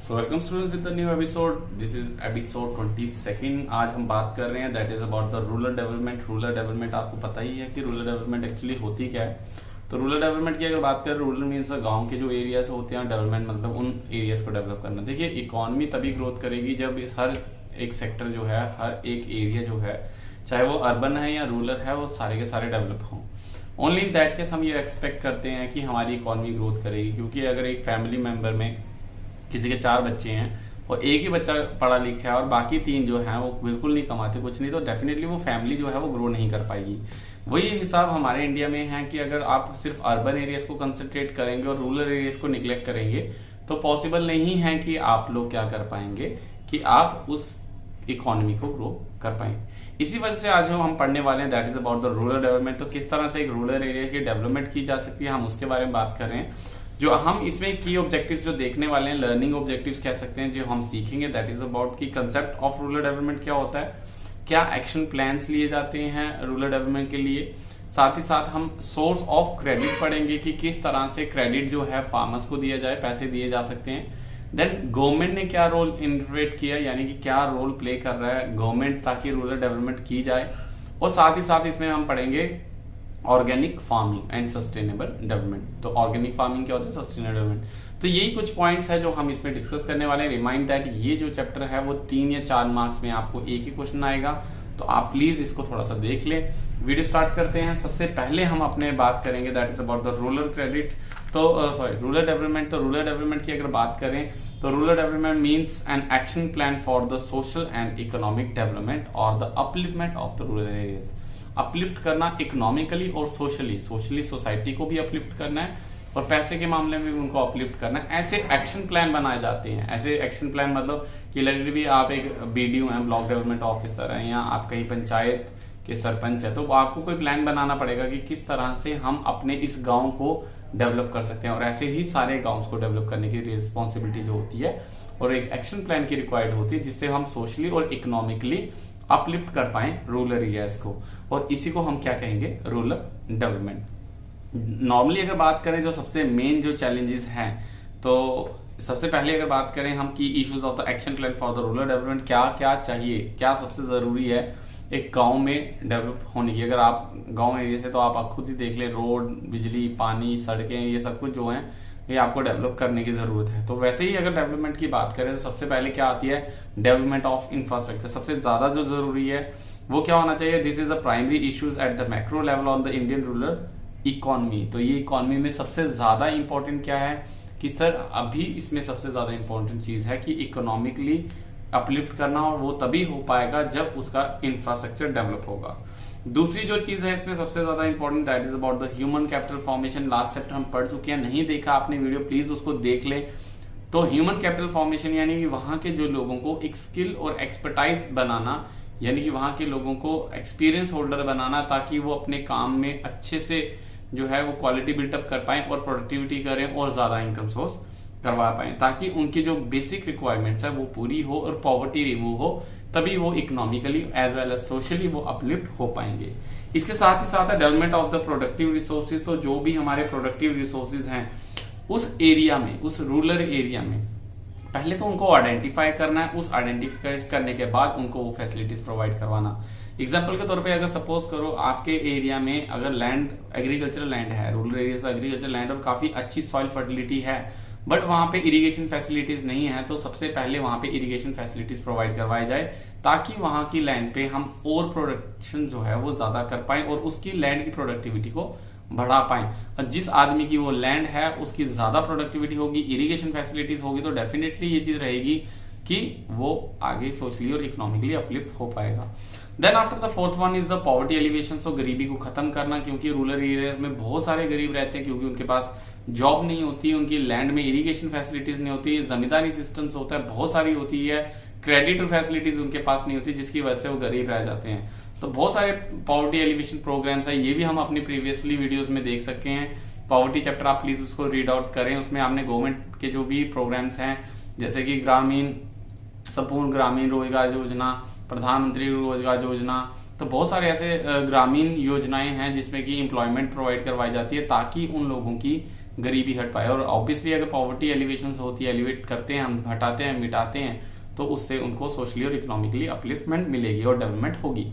So welcome students with the new episode. This is episode 22। आज हम बात कर रहे हैं that is about the rural development. Rural development आपको पता ही है कि रूरल डेवलपमेंट एक्चुअली होती क्या है। तो रूरल डेवलपमेंट की अगर बात करें, रूरल मीन्स गांव के जो एरियाज होते हैं, डेवलपमेंट मतलब उन एरियाज को डेवलप करना। देखिए, इकोनॉमी तभी ग्रोथ करेगी जब इस हर एक सेक्टर जो है, हर एक एरिया जो है, चाहे वो अर्बन है या रूरल है, वो सारे के सारे डेवलप हों। ओनली इन दैट केस हम ये एक्सपेक्ट करते हैं कि हमारी इकोनॉमी ग्रोथ करेगी। क्योंकि अगर एक फैमिली मेंबर में किसी के 4 बच्चे हैं और एक ही बच्चा पढ़ा लिखा है और बाकी 3 जो हैं वो बिल्कुल नहीं कमाते कुछ नहीं, तो डेफिनेटली वो फैमिली जो है वो ग्रो नहीं कर पाएगी। वही हिसाब हमारे इंडिया में है कि अगर आप सिर्फ अर्बन एरियाज को कंसंट्रेट करेंगे और रूरल एरियाज को निग्लेक्ट करेंगे तो पॉसिबल नहीं है कि आप लोग क्या कर पाएंगे, कि आप उस इकोनॉमी को ग्रो कर पाएंगे। इसी वजह से आज हम पढ़ने वाले हैं that is about the rural development. तो किस तरह से एक रूरल एरिया की डेवलपमेंट की जा सकती है, हम उसके बारे में बात कर रहे हैं। जो हम इसमें की ऑब्जेक्टिव्स जो देखने वाले हैं, लर्निंग ऑब्जेक्टिव्स कह सकते हैं, जो हम सीखेंगे दैट इज अबाउट की कंसेप्ट ऑफ रूरल डेवलपमेंट क्या होता है, क्या एक्शन प्लान्स लिए जाते हैं रूरल डेवलपमेंट के लिए। साथ ही साथ हम सोर्स ऑफ क्रेडिट पढ़ेंगे कि किस तरह से क्रेडिट जो है फार्मर्स को दिया जाए, पैसे दिए जा सकते हैं। देन गवर्नमेंट ने क्या रोल इन्टरप्रेट किया, यानी कि क्या रोल प्ले कर रहा है गवर्नमेंट ताकि रूरल डेवलपमेंट की जाए। और साथ ही साथ इसमें हम पढ़ेंगे organic farming and sustainable development. तो ऑर्गेनिक फार्मिंग क्या होता है, सस्टेनेबल डेवलपमेंट। तो यही कुछ पॉइंट्स है जो हम इसमें डिस्कस करने वाले हैं। रिमाइंड दैट ये जो चैप्टर है वो 3 या 4 मार्क्स में आपको एक ही क्वेश्चन आएगा, तो आप प्लीज इसको थोड़ा सा देख लें। वीडियो स्टार्ट करते हैं। सबसे पहले हम अपने बात करेंगे that is about the rural credit. तो रूरल डेवलपमेंट। तो रूरल डेवलपमेंट की अगर बात करें तो rural development means an action plan for the social and economic development और the upliftment of the rural areas. Uplift करना इकोनॉमिकली और सोशली सोसाइटी को भी अपलिफ्ट करना है और पैसे के मामले में भी उनको अपलिफ्ट करना है। ऐसे एक्शन प्लान बनाए जाते हैं। ऐसे एक्शन प्लान मतलब कि लेट भी आप एक बीडीओ हैं, ब्लॉक डेवलपमेंट ऑफिसर हैं, या आप कहीं पंचायत के सरपंच है, तो आपको कोई प्लान बनाना पड़ेगा कि किस तरह से हम अपने इस गांव को डेवलप कर सकते हैं। और ऐसे ही सारे गांव को डेवलप करने की रिस्पॉन्सिबिलिटी जो होती है और एक एक्शन प्लान की रिक्वायर्ड होती है, जिससे हम सोशली और इकोनॉमिकली अपलिफ्ट कर पाए रूरल एरियाज को। और इसी को हम क्या कहेंगे, रूरल डेवलपमेंट। नॉर्मली अगर बात करें जो सबसे मेन जो चैलेंजेस हैं, तो सबसे पहले अगर बात करें हम की issues of the action plan for the rural development, क्या क्या चाहिए, क्या सबसे जरूरी है एक गांव में डेवलप होने की। अगर आप गांव एरिया से, तो आप खुद ही देख ले, रोड, बिजली, पानी, सड़कें, ये सब कुछ जो है ये आपको डेवलप करने की जरूरत है। तो वैसे ही अगर डेवलपमेंट की बात करें तो सबसे पहले क्या आती है, डेवलपमेंट ऑफ इंफ्रास्ट्रक्चर। सबसे ज्यादा जो जरूरी है वो क्या होना चाहिए, this is the primary issues at the macro level on the Indian rural economy. तो ये इकोनॉमी में सबसे ज्यादा इंपॉर्टेंट क्या है कि सर अभी इसमें सबसे ज्यादा इंपॉर्टेंट चीज है कि इकोनॉमिकली अपलिफ्ट करना, और वो तभी हो पाएगा जब उसका इंफ्रास्ट्रक्चर डेवलप होगा। दूसरी जो चीज है इसमें सबसे ज्यादा important that is about the human capital formation. Last chapter हम पढ़ चुके हैं, नहीं देखा आपने वीडियो प्लीज उसको देख ले। तो ह्यूमन कैपिटल फॉर्मेशन यानी कि वहां के जो लोगों को एक स्किल और एक्सपर्टाइज बनाना, यानी कि वहां के लोगों को एक्सपीरियंस होल्डर बनाना, ताकि वो अपने काम में अच्छे से जो है वो क्वालिटी बिल्टअप कर पाए और प्रोडक्टिविटी करें और ज्यादा इनकम सोर्स करवा पाए, ताकि उनकी जो बेसिक रिक्वायरमेंट्स है वो पूरी हो और पॉवर्टी रिमूव हो, तभी वो economically as well as socially वो अपलिफ्ट हो पाएंगे। इसके साथ ही साथ है development of the productive resources. तो जो भी हमारे प्रोडक्टिव रिसोर्सेज हैं उस एरिया में, उस रूरल एरिया में, पहले तो उनको आइडेंटिफाई करना है। उस आइडेंटिफाई करने के बाद उनको वो फैसिलिटीज प्रोवाइड करवाना। एग्जाम्पल के तौर पे अगर सपोज करो आपके एरिया में अगर लैंड, एग्रीकल्चरल लैंड है, रूरल एरिया से एग्रीकल्चरल लैंड और काफी अच्छी सॉइल फर्टिलिटी है, बट वहां पे इरिगेशन फैसिलिटीज नहीं है, तो सबसे पहले वहां पे इरिगेशन फैसिलिटीज प्रोवाइड करवाई जाए, ताकि वहां की लैंड पे हम और प्रोडक्शन जो है वो ज्यादा कर पाए और उसकी लैंड की प्रोडक्टिविटी को बढ़ा पाए। और जिस आदमी की वो लैंड है उसकी ज्यादा प्रोडक्टिविटी होगी, इरिगेशन फैसिलिटीज होगी, तो डेफिनेटली ये चीज रहेगी कि वो आगे सोशली और इकोनॉमिकली अपलिफ्ट हो पाएगा। Then after the fourth one is the poverty alleviation. So गरीबी को खत्म करना, क्योंकि रूरल एरियाज में बहुत सारे गरीब रहते हैं, क्योंकि उनके पास जॉब नहीं होती, उनकी लैंड में इरिगेशन फैसिलिटीज नहीं होती, जमींदारी सिस्टम्स होता है बहुत सारी होती है, क्रेडिट फैसिलिटीज उनके पास नहीं होती, जिसकी वजह से वो गरीब रह जाते हैं। तो बहुत सारे पॉवर्टी एलिवेशन प्रोग्राम्स है, ये भी हम अपनी प्रीवियसली वीडियोस में देख सकते हैं। पॉवर्टी चैप्टर आप प्लीज उसको रीड आउट करें, उसमें आपने गवर्नमेंट के जो भी प्रोग्राम्स हैं, जैसे कि ग्रामीण संपूर्ण ग्रामीण रोजगार योजना, प्रधानमंत्री रोजगार योजना, तो बहुत सारे ऐसे ग्रामीण योजनाएं हैं जिसमें कि एम्प्लॉयमेंट प्रोवाइड करवाई जाती है, ताकि उन लोगों की गरीबी हट पाए। और ऑब्वियसली अगर पॉवर्टी एलिवेशन होती है, एलिवेट करते हैं हम, हटाते हैं, मिटाते हैं, तो उससे उनको सोशली और इकोनॉमिकली अपलिफ्टमेंट मिलेगी और डेवलपमेंट होगी।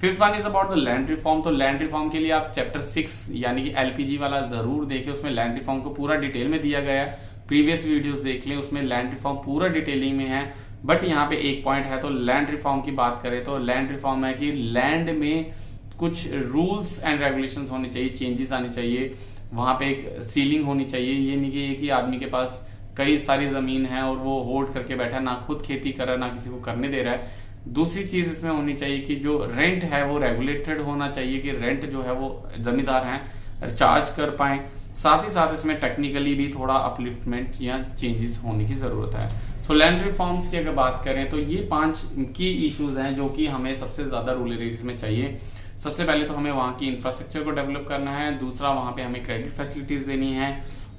Fifth one is about the land reform. तो लैंड रिफॉर्म के लिए आप चैप्टर 6 यानी कि एलपीजी वाला जरूर देखें, उसमें लैंड रिफॉर्म को पूरा डिटेल में दिया गया है। प्रीवियस वीडियोस देख लें, उसमें लैंड रिफॉर्म पूरा डिटेलिंग में है। बट यहाँ पे एक पॉइंट है, तो लैंड रिफॉर्म की बात करें तो लैंड रिफॉर्म है कि लैंड में कुछ रूल्स एंड रेगुलेशंस होने चाहिए, चेंजेस आने चाहिए, वहां पे एक सीलिंग होनी चाहिए। ये नहीं कि एक ही आदमी के पास कई सारी जमीन है और वो होल्ड करके बैठा है, ना खुद खेती कर रहा है, ना किसी को करने दे रहा है। दूसरी चीज इसमें होनी चाहिए कि जो रेंट है वो रेगुलेटेड होना चाहिए, कि रेंट जो है वो जमींदार हैं चार्ज कर पाए। साथ ही साथ इसमें टेक्निकली भी थोड़ा अपलिफ्टमेंट या चेंजेस होने की जरूरत है। सो लैंड रिफॉर्म्स की अगर बात करें तो ये 5 की इश्यूज हैं जो कि हमें सबसे ज्यादा रूरल एरियाज में चाहिए। सबसे पहले तो हमें वहां की इंफ्रास्ट्रक्चर को डेवलप करना है, दूसरा वहां पे हमें क्रेडिट फैसिलिटीज देनी है,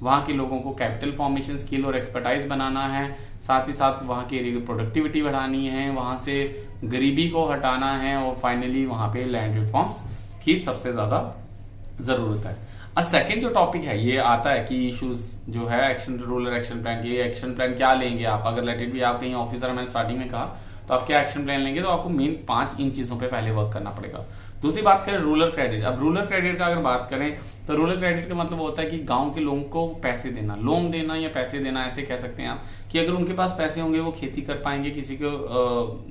वहां के लोगों को कैपिटल फॉर्मेशन स्किल और एक्सपर्टाइज बनाना है, साथ ही साथ वहां की एरिया की प्रोडक्टिविटी बढ़ानी है, वहां से गरीबी को हटाना है, और फाइनली वहां पे लैंड रिफॉर्म्स की सबसे ज्यादा जरूरत है। अब सेकंड जो टॉपिक है ये आता है कि इश्यूज जो है एक्शन रूरल एक्शन प्लान के, एक्शन प्लान क्या लेंगे आप, अगर लेट इट भी आप कहीं ऑफिसर, मैंने स्टार्टिंग में कहा, तो आप क्या एक्शन प्लान लेंगे, तो आपको मेन 5 इन चीजों पे पहले वर्क करना पड़ेगा। दूसरी बात करें रूरल क्रेडिट। अब रूरल क्रेडिट का अगर बात करें तो रूरल क्रेडिट का मतलब होता है कि गांव के लोगों को पैसे देना, लोन देना या पैसे देना, ऐसे कह सकते हैं आप, कि अगर उनके पास पैसे होंगे वो खेती कर पाएंगे, किसी को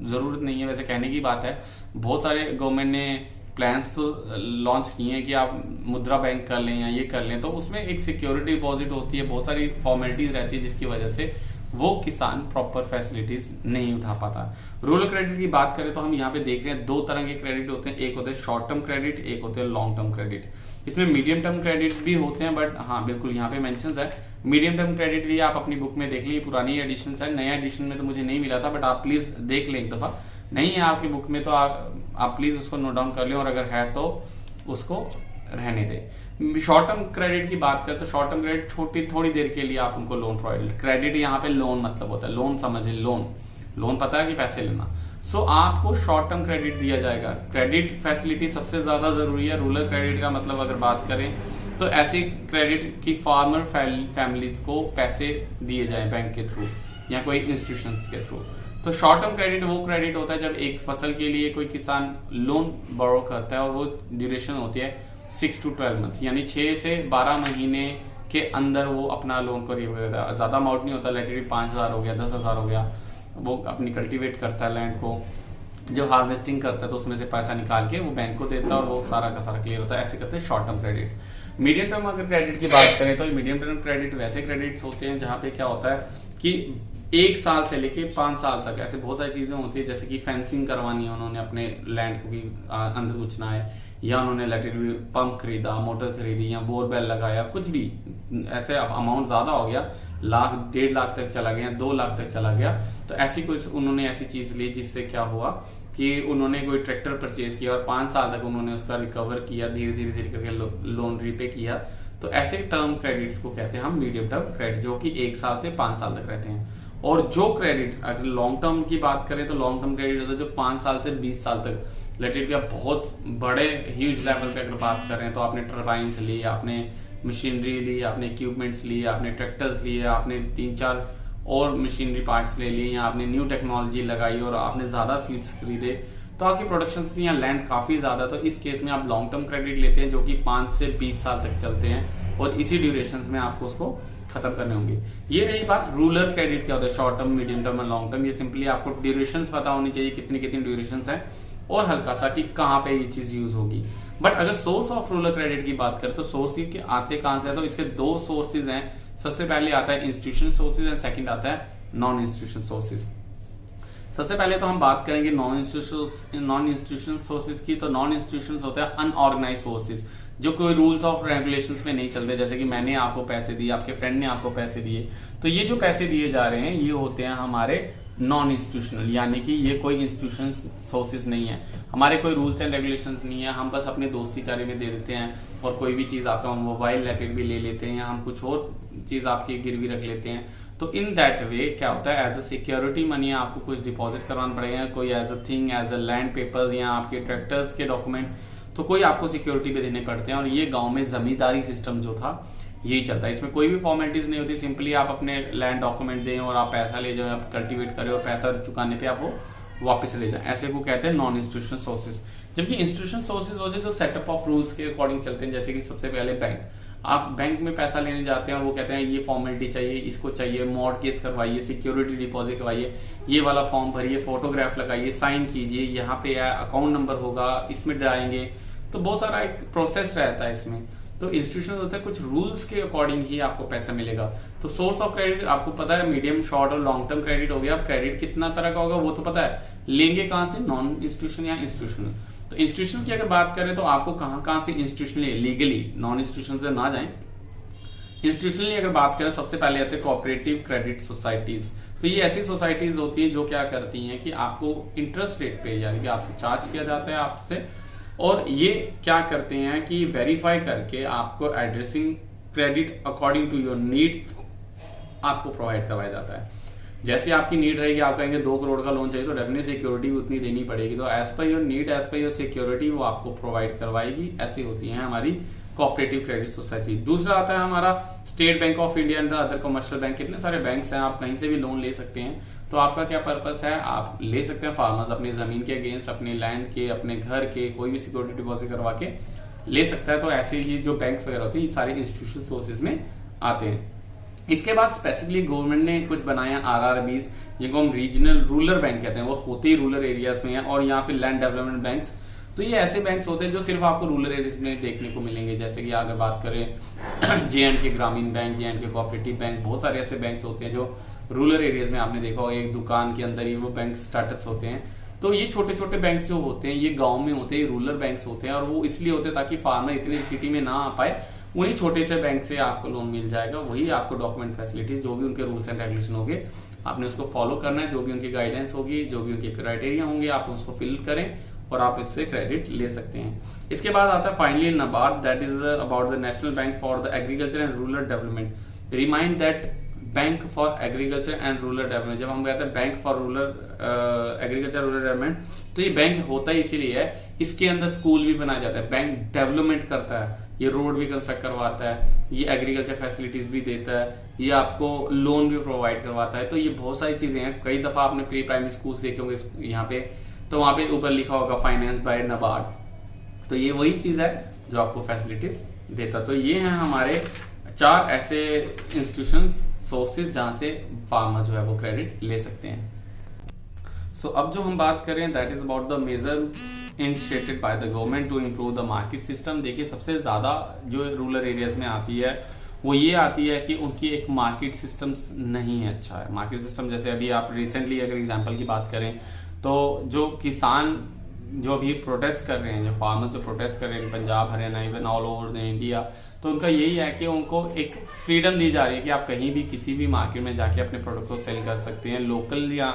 जरूरत नहीं है। वैसे कहने की बात है, बहुत सारे गवर्नमेंट ने प्लान्स तो लॉन्च किए हैं कि आप मुद्रा बैंक कर लें या ये कर लें, तो उसमें एक सिक्योरिटी डिपॉजिट होती है, बहुत सारी फॉर्मेलिटीज रहती है, जिसकी वजह से वो किसान प्रॉपर फैसिलिटीज नहीं उठा पाता। रूरल क्रेडिट की बात करें तो हम यहाँ पे देख रहे हैं 2 तरह के क्रेडिट होते हैं, एक होते हैं शॉर्ट टर्म क्रेडिट, एक होते हैं लॉन्ग टर्म क्रेडिट। इसमें मीडियम टर्म क्रेडिट भी होते हैं, बट हाँ बिल्कुल यहाँ पे मेंशंस है मीडियम टर्म क्रेडिट भी। आप अपनी बुक में देख लीजिए, पुरानी एडिशन है, नया एडिशन में तो मुझे नहीं मिला था, बट आप प्लीज देख लें एक दफा, नहीं है आपकी बुक में तो आप प्लीज उसको नोट डाउन कर लें, और अगर है तो उसको रहने दें। शॉर्ट टर्म क्रेडिट की बात करें तो शॉर्ट टर्म क्रेडिट थोड़ी देर के लिए आप उनको लोन प्रोवाइड, क्रेडिट यहाँ पे लोन मतलब होता है, लोन समझिए, लोन पता है कि पैसे लेना। सो आपको शॉर्ट टर्म क्रेडिट दिया जाएगा। क्रेडिट फैसिलिटी सबसे ज्यादा जरूरी है। रूरल क्रेडिट का मतलब अगर बात करें तो ऐसे क्रेडिट की फार्मर फैमिलीज को पैसे दिए जाए बैंक के थ्रू या कोई इंस्टीट्यूशन के थ्रू। तो शॉर्ट टर्म क्रेडिट वो क्रेडिट होता है जब एक फसल के लिए कोई किसान लोन बोरो करता है, और वो ड्यूरेशन होती है 6 to 12 मंथ, यानी 6 से 12 महीने के अंदर वो अपना लोन को रिव्यू करता है। ज्यादा अमाउंट नहीं होता, लेट 5,000 हो गया, 10,000 हो गया, वो अपनी कल्टीवेट करता है लैंड को, जब हार्वेस्टिंग करता है तो उसमें से पैसा निकाल के वो बैंक को देता है, और वो सारा का सारा क्लियर होता है। ऐसे करते हैं short term credit. Medium term अगर क्रेडिट की बात करें तो मीडियम टर्म क्रेडिट वैसे क्रेडिट्स होते हैं जहां पे क्या होता है कि 1 साल से लेके 5 साल तक ऐसे बहुत सारी चीजें होती है, जैसे कि फेंसिंग करवानी है, उन्होंने अपने लैंड को भी अंदर घुसना है, या उन्होंने लेटेड पंप खरीदा, मोटर खरीदी, या बोरवेल लगाया, कुछ भी ऐसे अमाउंट ज्यादा हो गया, 1,00,000 1.5 लाख तक चला गया, 2 लाख तक चला गया, तो ऐसी कुछ उन्होंने ऐसी चीज ली जिससे क्या हुआ कि उन्होंने कोई ट्रैक्टर परचेज किया और 5 साल तक उन्होंने उसका रिकवर किया, धीरे धीरे करके लोन रीपे किया, तो ऐसे टर्म क्रेडिट्स को कहते हैं हम मीडियम टर्म क्रेडिट, जो कि 1 साल से 5 साल तक रहते हैं। और जो क्रेडिट अगर लॉन्ग टर्म की बात करें तो लॉन्ग टर्म क्रेडिट होता है जो 5 साल से 20 साल तक रिलेटेड का, बहुत बड़े ह्यूज लेवल पे अगर बात करें तो आपने टर्बाइन्स ली, आपने मशीनरी ली, आपने इक्विपमेंट्स लिए, आपने ट्रैक्टर्स लिए, आपने 3-4 और मशीनरी पार्ट्स ले लिए, या आपने न्यू टेक्नोलॉजी लगाई और आपने ज्यादा सीड्स खरीदे, तो आपकी प्रोडक्शन या लैंड काफी ज्यादा, तो इस केस में आप लॉन्ग टर्म क्रेडिट लेते हैं जो कि 5 से 20 साल तक चलते हैं, और इसी ड्यूरेशन में आपको उसको खत्म करने होंगे। ये रही बात रूरल क्रेडिट क्या होता है, शॉर्ट टर्म, मीडियम टर्म और लॉन्ग टर्म। ये सिंपली आपको ड्यूरेशन पता होनी चाहिए, कितनी कितनी ड्यूरेशन है, और हल्का सा कि कहाँ पे ये चीज यूज होगी। बट अगर सोर्स ऑफ रूरल क्रेडिट की बात करें तो सोर्स के आते कहां से है, तो इसके 2 सोर्सेज हैं। सबसे पहले आता है इंस्टीट्यूशन सोर्सेज एंड सेकंड आता है नॉन इंस्टीट्यूशन सोर्सेज। सबसे पहले तो हम बात करेंगे नॉन इंस्टीट्यूशन सोर्सेज की। तो नॉन इंस्टीट्यूशन होते हैं अनऑर्गेनाइज सोर्सेज, जो कोई रूल्स ऑफ रेगुलेशंस में नहीं चलते, जैसे कि मैंने आपको पैसे दिए, आपके फ्रेंड ने आपको पैसे दिए, तो ये जो पैसे दिए जा रहे हैं ये होते हैं हमारे नॉन इंस्टीट्यूशनल, यानी कि ये कोई इंस्टीट्यूशन सोर्सेज नहीं है, हमारे कोई रूल्स एंड रेगुलेशंस नहीं है, हम बस अपने दोस्ती चारे में दे देते हैं, और कोई भी चीज आपका मोबाइल रिलेटेड भी ले लेते हैं, या हम कुछ और चीज आपकी गिरवी रख लेते हैं। तो इन दैट वे क्या होता है, एज अ सिक्योरिटी मनी आपको कुछ डिपॉजिट करवाना पड़ेगा, कोई as a thing, as a land papers या आपके ट्रैक्टर्स के डॉक्यूमेंट, तो कोई आपको सिक्योरिटी पे देने पड़ते हैं। और ये गांव में जमींदारी सिस्टम जो था यही चलता है। इसमें कोई भी फॉर्मेलिटीज नहीं होती, सिंपली आप अपने लैंड डॉक्यूमेंट दें और आप पैसा ले जाओ, आप कल्टीवेट करें और पैसा चुकाने पे आप वो वापस ले जाए, ऐसे को कहते हैं नॉन इंस्टीट्यूशनल सोर्सेज। जबकि इंस्टीट्यूशनल सोर्सेज होते हैं जो सेटअप ऑफ रूल्स के अकॉर्डिंग चलते हैं। जैसे कि सबसे पहले बैंक, आप बैंक में पैसा लेने जाते हैं और वो कहते हैं ये फॉर्मेलिटी चाहिए, इसको चाहिए, मॉर्टगेज करवाइए, सिक्योरिटी डिपॉजिट करवाइए, ये वाला फॉर्म भरिए, फोटोग्राफ लगाइए, साइन कीजिए, यहाँ पे अकाउंट नंबर होगा, इसमें डालेंगे, तो बहुत सारा एक प्रोसेस रहता है इसमें। तो इंस्टीट्यूशन होता है कुछ रूल्स के अकॉर्डिंग ही आपको पैसा मिलेगा। तो सोर्स ऑफ क्रेडिट आपको पता है, मीडियम, शॉर्ट और लॉन्ग टर्म क्रेडिट हो गया। अब क्रेडिट कितना तरह का होगा वो तो पता है, लेंगे कहां से, नॉन इंस्टीट्यूशन या इंस्टीट्यूशनल। तो इंस्टीट्यूशन की अगर बात करें तो आपको कहां से इंस्टीट्यूशनली, लीगली, नॉन इंस्टीट्यूशन से ना जाए। इंस्टीट्यूशनली अगर बात करें सबसे पहले आते हैं कोऑपरेटिव क्रेडिट सोसाइटीज। तो ये ऐसी सोसाइटीज होती हैं जो क्या करती हैं कि आपको इंटरेस्ट रेट पे, यानी कि आपसे चार्ज किया जाता है आपसे, और ये क्या करते हैं कि वेरीफाई करके आपको addressing credit according to your need आपको प्रोवाइड करवाया जाता है। जैसे आपकी नीड रहेगी, आप कहेंगे 2 करोड़ का लोन चाहिए तो डेफिनेटली सिक्योरिटी भी उतनी देनी पड़ेगी, तो as per your need, as per your security वो आपको प्रोवाइड करवाएगी। ऐसी होती है हमारी कोऑपरेटिव क्रेडिट सोसाइटी। दूसरा आता है हमारा state bank of India and other commercial bank. कितने सारे बैंक्स हैं, आप कहीं से भी लोन ले सकते हैं। तो आपका क्या पर्पस है, आप ले सकते हैं फार्मर्स अपनी जमीन के अगेंस्ट, अपने लैंड के, अपने घर के, कोई भी सिक्योरिटी डिपॉजिट करवा के ले सकता है। तो ऐसे ही जो बैंक्स वगैरह होते हैं ये सारे इंस्टीट्यूशनल सोर्सेज में आते हैं। इसके बाद स्पेसिफिकली गवर्नमेंट ने कुछ बनाया RRBs, जिनको हम रीजनल रूरल बैंक कहते हैं। वो होते ही रूरल एरियाज में है, और यहाँ फिर लैंड डेवलपमेंट बैंक्स। तो ये ऐसे बैंक्स होते हैं जो सिर्फ आपको रूरल एरियाज में देखने को मिलेंगे। जैसे कि अगर बात करें J&K ग्रामीण बैंक, J&K कोऑपरेटिव बैंक, बहुत सारे ऐसे बैंक्स होते हैं जो रूरल एरियाज में आपने देखा होगा, एक दुकान के अंदर ही वो बैंक स्टार्टअप्स होते हैं। तो ये छोटे छोटे बैंक्स जो होते हैं ये गांव में होते हैं, रूरल बैंक्स होते हैं, और वो इसलिए होते हैं ताकि फार्मर इतनी सिटी में ना आ पाए। वही छोटे से बैंक से आपको लोन मिल जाएगा, वही आपको डॉक्यूमेंट फैसिलिटी, जो भी उनके रूल्स एंड रेगुलेशन होंगे आपने उसको फॉलो करना है, जो भी उनकी गाइडेंस होगी, जो भी उनके क्राइटेरिया होंगे आप उसको फिल करें और आप इससे क्रेडिट ले सकते हैं। इसके बाद आता है finally NABARD, that is about the national bank for the agriculture and rural development. Remind that bank for agriculture and rural development, जब हम कहते हैं bank for rural agriculture rural development, तो ये बैंक होता ही इसीलिए है, इसके अंदर स्कूल भी बनाया जाता है, बैंक डेवलपमेंट करता है, ये रोड भी कंस्ट्रक्ट करवाता है, ये एग्रीकल्चर फैसिलिटीज भी देता है, ये आपको लोन भी प्रोवाइड करवाता है। तो ये बहुत सारी चीजें हैं। कई दफा आपने प्री प्राइमरी स्कूल देखे होंगे यहाँ पे, तो वहां पे ऊपर लिखा होगा फाइनेंस बाय NABARD। तो ये वही चीज है जो आपको फैसिलिटीज देता। तो ये हैं हमारे 4 ऐसे इंस्टीट्यूशंस, सोर्सेज जहां से फार्मर जो है वो क्रेडिट ले सकते हैं। सो अब जो हम बात करें that is about the major initiated by the government to improve the market system. देखिए सबसे ज्यादा जो रूरल एरियाज में आती है वो ये आती है कि उनकी एक मार्केट सिस्टम नहीं है अच्छा है। मार्केट सिस्टम जैसे अभी आप रिसेंटली अगर एग्जांपल की बात करें तो जो किसान जो अभी प्रोटेस्ट कर रहे हैं, जो फार्मर्स जो प्रोटेस्ट कर रहे हैं Punjab, Haryana, even all over the India, तो उनका यही है कि उनको एक फ्रीडम दी जा रही है कि आप कहीं भी किसी भी मार्केट में जाके अपने प्रोडक्ट को सेल कर सकते हैं, लोकल या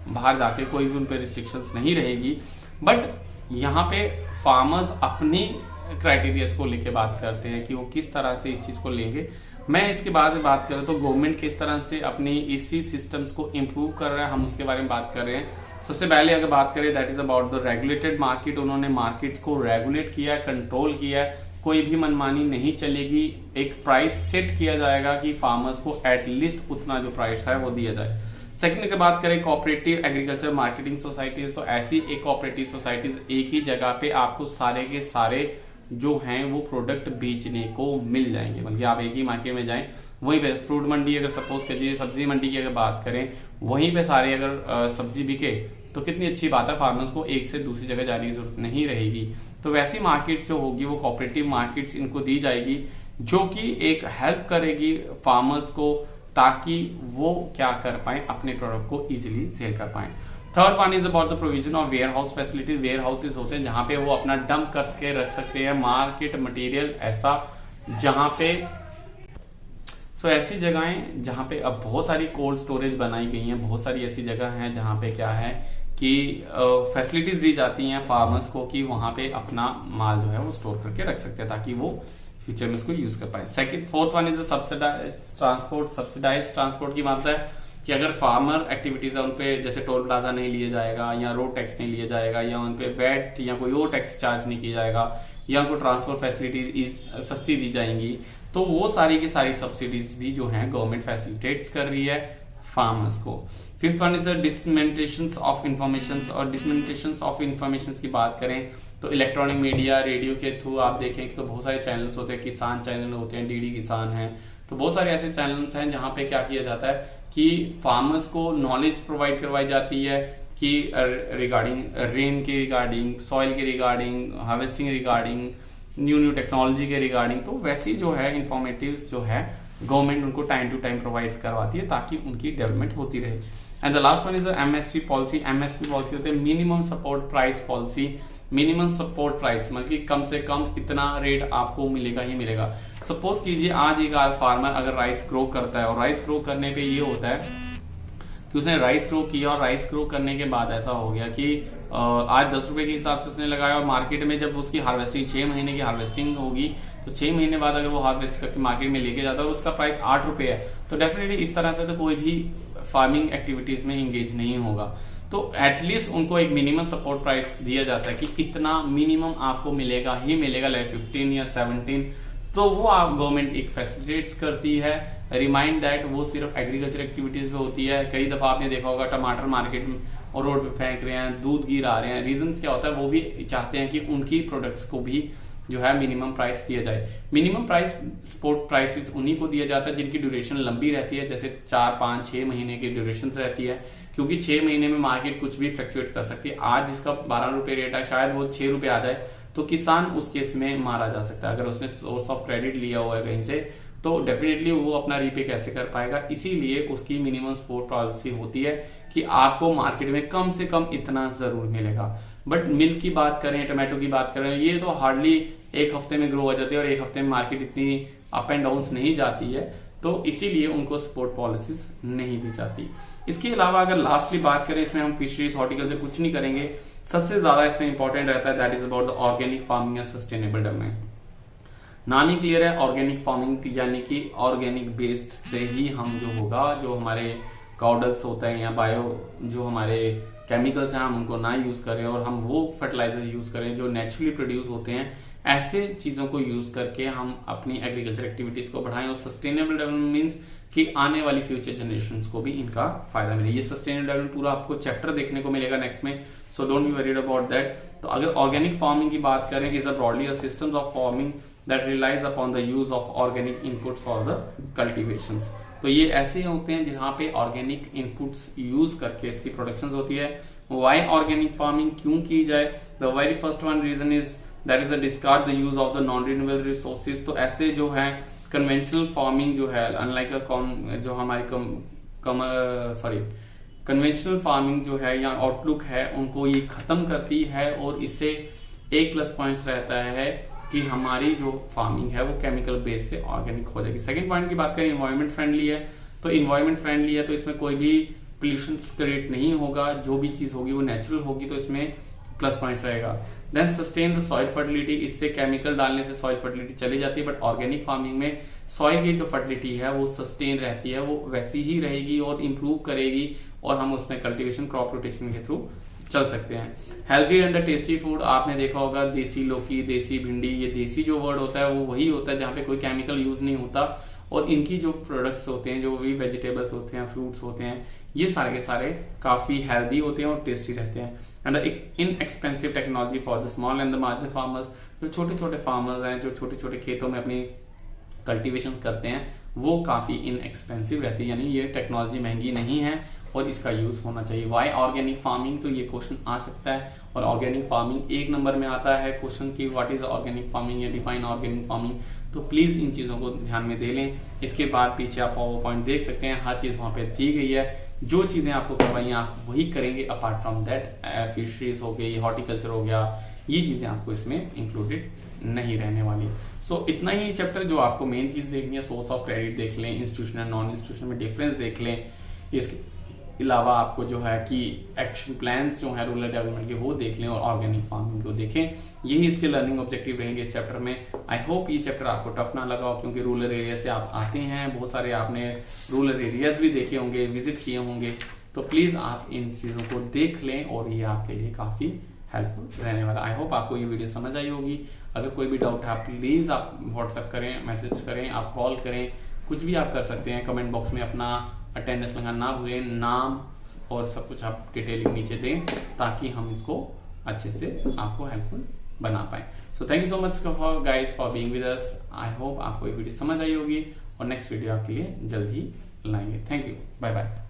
बाहर जाके कोई भी उन पर रिस्ट्रिक्शंस नहीं रहेगी। बट यहाँ पे फार्मर्स अपनी क्राइटेरियाज को लेके बात करते हैं कि वो किस तरह से इस चीज को लेंगे। मैं इसके बाद में बात करूं तो गवर्नमेंट किस तरह से अपनी इसी सिस्टम्स को इम्प्रूव कर रहा है, हम उसके बारे में बात कर रहे हैं। सबसे पहले अगर बात करें that is about the regulated market. उन्होंने मार्केट्स को रेगुलेट किया है, कंट्रोल किया है, कोई भी मनमानी नहीं चलेगी। एक प्राइस सेट किया जाएगा कि फार्मर्स को एटलीस्ट उतना जो प्राइस है वो दिया जाए। सेकंड की बात करें कोऑपरेटिव एग्रीकल्चर मार्केटिंग सोसाइटीज, तो ऐसी एक कोऑपरेटिव सोसाइटीज एक ही जगह पे आपको सारे के सारे जो हैं वो प्रोडक्ट बेचने को मिल जाएंगे। मतलब आप एक ही मार्केट में जाएं, वहीं पे फ्रूट मंडी अगर सपोज कीजिए, सब्जी मंडी की अगर बात करें, वहीं पे सारे अगर सब्जी बिके तो कितनी अच्छी बात है, फार्मर्स को एक से दूसरी जगह जाने की जरूरत नहीं रहेगी। तो वैसी मार्केट्स जो होगी वो कोऑपरेटिव मार्केट्स इनको दी जाएगी, जो कि एक हेल्प करेगी फार्मर्स को ताकि वो क्या कर पाए, अपने प्रोडक्ट को इजीली सेल कर पाए। Third one is about the provision of warehouse facility. Warehouses होते हैं जहां पे वो अपना डंप करके रख सकते हैं मार्केट मटेरियल, ऐसा जहां पे ऐसी जगहें जहां पे अब बहुत सारी कोल्ड स्टोरेज बनाई गई हैं, बहुत सारी ऐसी जगह हैं जहां पे क्या है कि फैसिलिटीज दी जाती हैं फार्मर्स को कि वहां पे अपना माल जो है वो स्टोर करके रख सकते हैं ताकि वो फ्यूचर में इसको यूज कर पाए। Fourth one is subsidised transport. Subsidised transport की बात है कि अगर फार्मर एक्टिविटीज है उन पे जैसे टोल प्लाजा नहीं लिया जाएगा, या रोड टैक्स नहीं लिया जाएगा, या उन पे वैट या कोई और टैक्स चार्ज नहीं किया जाएगा, या उनको ट्रांसपोर्ट फैसिलिटीज सस्ती दी जाएंगी। तो वो सारी की सारी सब्सिडीज भी जो है गवर्नमेंट फैसिलिटेट्स कर रही है फार्मर्स को। Fifth one is dissemination of information, और डिसमेंटेशन ऑफ इंफॉर्मेशन की बात करें तो इलेक्ट्रॉनिक मीडिया, रेडियो के थ्रू आप देखें तो बहुत सारे चैनल्स होते हैं, किसान चैनल होते हैं, डीडी किसान है, तो बहुत सारे ऐसे चैनल्स हैं जहां पे क्या किया जाता है कि फार्मर्स को नॉलेज प्रोवाइड करवाई जाती है कि रिगार्डिंग रेन के रिगार्डिंग, सॉइल के regarding, harvesting regarding, new technology के रिगार्डिंग। तो वैसी जो है इंफॉर्मेटिव जो है गवर्नमेंट उनको टाइम टू टाइम प्रोवाइड करवाती है ताकि उनकी डेवलपमेंट होती रहे। And the last one is MSP policy. MSP policy होते हैं minimum support price policy. Minimum support price मतलब कि कम से कम इतना रेट आपको मिलेगा ही मिलेगा। सपोज कीजिए आज एक फार्मर अगर राइस ग्रो करता है और राइस ग्रो करने पे ये होता है कि उसने राइस ग्रो किया और राइस ग्रो करने के बाद ऐसा हो गया कि आज 10 रुपए के हिसाब से उसने लगाया और मार्केट में जब उसकी हार्वेस्टिंग 6 महीने की हार्वेस्टिंग होगी तो 6 महीने बाद अगर वो हार्वेस्ट करके मार्केट में लेके जाता है और उसका प्राइस 8 रुपए है, तो डेफिनेटली इस तरह से तो कोई भी फार्मिंग एक्टिविटीज में इंगेज नहीं होगा। तो एटलीस्ट उनको एक मिनिमम सपोर्ट प्राइस दिया जाता है कि इतना मिनिमम आपको मिलेगा ही मिलेगा, लाइक 15 या 17। तो वो आप गवर्नमेंट एक फैसिलिटेट्स करती है। रिमाइंड दैट वो सिर्फ एग्रीकल्चर एक्टिविटीज पे होती है। कई दफा आपने देखा होगा टमाटर मार्केट में और रोड पे फेंक रहे हैं, दूध गिरा रहे हैं। रीजंस क्या होता है, वो भी चाहते हैं कि उनकी प्रोडक्ट्स को भी जो है मिनिमम प्राइस दिया जाए। मिनिमम प्राइस सपोर्ट प्राइसेस उन्हीं को दिया जाता है जिनकी ड्यूरेशन लंबी रहती है, जैसे 4, 5, 6 महीने की ड्यूरेशन रहती है, क्योंकि 6 महीने में मार्केट कुछ भी फ्लक्चुएट कर सकती है। आज जिसका 12 रुपए रेट है शायद वो 6 रुपए आ जाए, तो किसान उस केस में मारा जा सकता है। अगर उसने सोर्स ऑफ क्रेडिट लिया हुआ है कहीं से तो डेफिनेटली वो अपना रीपे कैसे कर पाएगा। इसीलिए उसकी मिनिमम सपोर्ट पॉलिसी होती है कि आपको मार्केट में कम से कम इतना जरूर मिलेगा। बट मिल्क की बात करें, टमाटो की बात करें, ये तो हार्डली एक हफ्ते में ग्रो हो जाती है और एक हफ्ते में मार्केट इतनी अप एंड डाउन नहीं जाती है, तो इसीलिए उनको सपोर्ट पॉलिसीज नहीं दी जाती। इसके अलावा अगर लास्टली बात करें, इसमें हम फिशरीज हॉर्टिकल्चर कुछ नहीं करेंगे। सबसे ज्यादा इसमें इंपॉर्टेंट रहता है that is about the organic farming and sustainable development. नाम ही क्लियर है, ऑर्गेनिक फार्मिंग यानी कि ऑर्गेनिक बेस्ड से ही हम जो होगा, जो हमारे काउडल्स होते हैं या बायो जो हमारे केमिकल्स हैं हम उनको ना यूज करें और हम वो फर्टिलाइजर यूज करें जो नेचुरली प्रोड्यूस होते हैं। ऐसे चीजों को यूज करके हम अपनी एग्रीकल्चर एक्टिविटीज को बढ़ाएं और सस्टेनेबल डेवलपमेंट मींस कि आने वाली फ्यूचर जनरेशंस को भी इनका फायदा मिले। ये सस्टेनेबल डेवलपमेंट पूरा आपको चैप्टर देखने को मिलेगा नेक्स्ट में, so don't be worried about that. तो अगर ऑर्गेनिक फार्मिंग की बात करें, is a broadly a systems of farming that relies upon the use of organic inputs for the cultivations। तो ये ऐसे होते हैं जहां पे ऑर्गेनिक इनपुट्स यूज करके इसकी प्रोडक्शन होती है। वाई ऑर्गेनिक फार्मिंग क्यों की जाए? The very first one reason is that is a discard the use of the non renewable resources. तो ऐसे जो है कन्वेंशनल फार्मिंग जो है अनलाइक जो हमारी कन्वेंशनल फार्मिंग जो है या आउटलुक है उनको ये खत्म करती है और इससे एक प्लस पॉइंट्स रहता है कि हमारी जो फार्मिंग है वो केमिकल बेस से ऑर्गेनिक हो जाएगी। सेकंड पॉइंट की बात करें, इन्वायरमेंट फ्रेंडली है। तो इन्वायरमेंट फ्रेंडली है तो इसमें कोई भी पोल्यूशन क्रिएट नहीं होगा, जो भी चीज होगी वो नेचुरल होगी, तो इसमें प्लस पॉइंट्स रहेगा। Then sustain the soil fertility, इससे केमिकल डालने से सॉइल फर्टिलिटी चली जाती है, बट ऑर्गेनिक फार्मिंग में सॉइल की जो फर्टिलिटी है वो सस्टेन रहती है, वो वैसी ही रहेगी और इम्प्रूव करेगी और हम उसमें कल्टीवेशन क्रॉप रोटेशन के थ्रू चल सकते हैं। Healthy and the tasty food, आपने देखा होगा देसी लौकी, देसी भिंडी, ये देसी जो वर्ड होता है वो वही होता है जहाँ पे कोई केमिकल यूज नहीं होता और इनकी जो प्रोडक्ट्स होते हैं, जो भी वेजिटेबल्स होते हैं, फ्रूट्स होते हैं, ये सारे के सारे काफी हेल्दी होते हैं और टेस्टी रहते हैं। And inexpensive technology for the small and the marginal farmers, जो छोटे छोटे फार्मर्स हैं जो छोटे छोटे खेतों में अपनी कल्टीवेशन करते हैं वो काफी इनएक्सपेंसिव रहती है, यानी ये टेक्नोलॉजी महंगी नहीं है और इसका यूज होना चाहिए। वाई ऑर्गेनिक फार्मिंग, तो ये क्वेश्चन आ सकता है और ऑर्गेनिक फार्मिंग 1 नंबर में आता है क्वेश्चन की व्हाट इज ऑर्गेनिक फार्मिंग या डिफाइन ऑर्गेनिक फार्मिंग। तो प्लीज इन चीजों को ध्यान में दे लें। इसके बाद पीछे आप पावर पॉइंट देख सकते हैं, हर चीज वहां पे दी गई है। जो चीजें आपको करवाई आप वही करेंगे, अपार्ट फ्रॉम दैट फिशरीज हो गई, हॉर्टिकल्चर हो गया, ये चीजें आपको इसमें इंक्लूडेड नहीं रहने वाली। सो इतना ही चैप्टर जो आपको मेन चीज देखनी है, सोर्स ऑफ क्रेडिट देख लें, इंस्टीट्यूशनल नॉन इंस्टीट्यूशनल में डिफरेंस देख लें। इसके अलावा आपको जो है कि एक्शन प्लान्स जो है रूरल डेवलपमेंट के वो देख लें और ऑर्गेनिक फार्मिंग को देखें। यही इसके लर्निंग ऑब्जेक्टिव रहेंगे इस चैप्टर में। आई होप ये चैप्टर आपको टफ ना लगा हो, क्योंकि रूरल एरिया से आप आते हैं, बहुत सारे आपने रूरल एरियाज भी देखे होंगे, विजिट किए होंगे, तो प्लीज आप इन चीजों को देख लें और ये आपके लिए काफी हेल्पफुल रहने वाला। आई होप आपको ये वीडियो समझ आई होगी। अगर कोई भी डाउट है आप प्लीज आप व्हाट्सएप करें, मैसेज करें, आप कॉल करें, कुछ भी आप कर सकते हैं। कमेंट बॉक्स में अपना अटेंडेंस लगाना ना भूलें, नाम और सब कुछ आप डिटेलिंग नीचे दें ताकि हम इसको अच्छे से आपको हेल्पफुल बना पाए। So thank you so much guys for being with us. I hope आपको ये वीडियो समझ आई होगी और नेक्स्ट वीडियो आपके लिए जल्द ही लाएंगे। Thank you, bye bye.